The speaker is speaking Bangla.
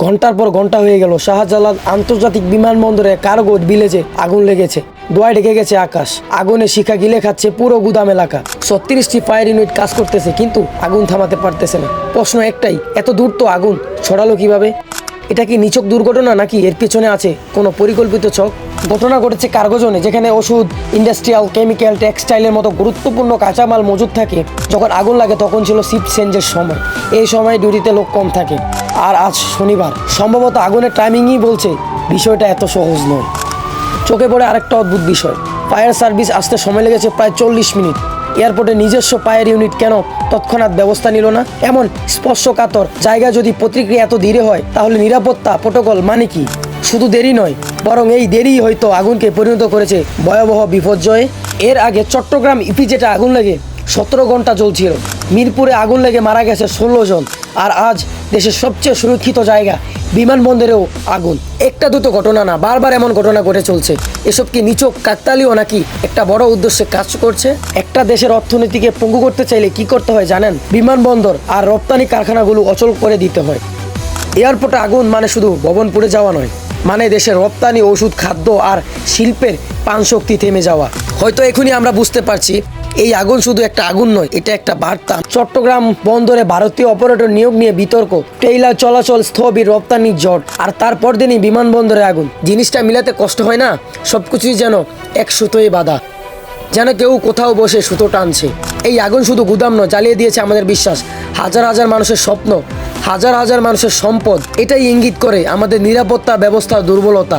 ঘন্টার পর ঘন্টা হয়ে গেল, শাহজালাল আন্তর্জাতিক বিমানবন্দরে কার্গো ভিলেজে আগুন লেগেছে। ধোঁয়ায় ঢেকে গেছে আকাশ, আগুনে শিখা গিলে খাচ্ছে পুরো গুদাম এলাকা। 36টি ফায়ার ইউনিট কাজ করতেছে, কিন্তু আগুন থামাতে পারতেছে না। প্রশ্ন একটাই, এত দূর তো আগুন ছড়ালো কিভাবে? এটা কি নিছক দুর্ঘটনা, নাকি এর পেছনে আছে কোনো পরিকল্পিত ছক? ঘটনা ঘটেছে কার্গো জোনে, যেখানে ওষুধ, ইন্ডাস্ট্রিয়াল, কেমিক্যাল, টেক্সটাইলের মতো গুরুত্বপূর্ণ কাঁচামাল মজুদ থাকে। যখন আগুন লাগে তখন ছিল শিফট চেঞ্জের সময়। এই সময় ডিউটিতে লোক কম থাকে। আর আজ শনিবার, সম্ভবত আগুনের টাইমিংই বলছে বিষয়টা এত সহজ নয়। চোখে পড়ে আরেকটা অদ্ভুত বিষয়, ফায়ার সার্ভিস আসতে সময় লেগেছে প্রায় 40 মিনিট। এয়ারপোর্টে নিজস্ব ফায়ার ইউনিট কেন তৎক্ষণাৎ ব্যবস্থা নিল না? এমন স্পর্শকাতর জায়গা যদি প্রতিক্রিয়া এত ধীরে হয়, তাহলে নিরাপত্তা প্রোটোকল মানে কি? শুধু দেরি নয়, বরং এই দেরি হয়তো আগুনকে পরিণত করেছে ভয়াবহ বিপর্যয়ে। এর আগে চট্টগ্রাম ইপিজেটে আগুন লেগে 17 ঘন্টা জ্বলছিল। মিরপুরে আগুন লেগে মারা গেছে 16 জন। আর আজ দেশের সবচেয়ে সুরক্ষিত জায়গা বিমানবন্দরেও আগুন। একটা দুটো ঘটনা না, বারবার এমন ঘটনা ঘটে চলছে। এসব কি নিছক কাকতালীয়, নাকি একটা বড় উদ্দেশ্যে কাজ করছে? একটা দেশের অর্থনীতিকে পঙ্গু করতে চাইলে কি করতে হয় জানেন? বিমানবন্দর আর রপ্তানি কারখানাগুলো অচল করে দিতে হয়। এয়ারপোর্টে আগুন মানে শুধু ভবন পুড়ে যাওয়া নয়, মানে দেশের রপ্তানি, ওষুধ, খাদ্য আর শিল্পের প্রাণশক্তি থেমে যাওয়া। হয়তো এখনই আমরা বুঝতে পারছি, এই আগুন শুধু একটা আগুন নয়, এটা একটা বার্তা। চট্টগ্রাম বন্দরে ভারতীয় অপারেটর নিয়োগ নিয়ে বিতর্ক, ট্রেইলার চলাচল স্থবির, রপ্তানির জট, আর তারপর দিনই বিমানবন্দরে আগুন। জিনিসটা মিলাতে কষ্ট হয় না? সবকিছুই যেন এক সুতোয় বাঁধা, যেন কেউ কোথাও বসে সুতো টানছে। এই আগুন শুধু গুদাম নয়, জ্বালিয়ে দিয়েছে আমাদের বিশ্বাস, হাজার হাজার মানুষের স্বপ্ন, হাজার হাজার মানুষের সম্পদ। এটাই ইঙ্গিত করে আমাদের নিরাপত্তা ব্যবস্থার দুর্বলতা।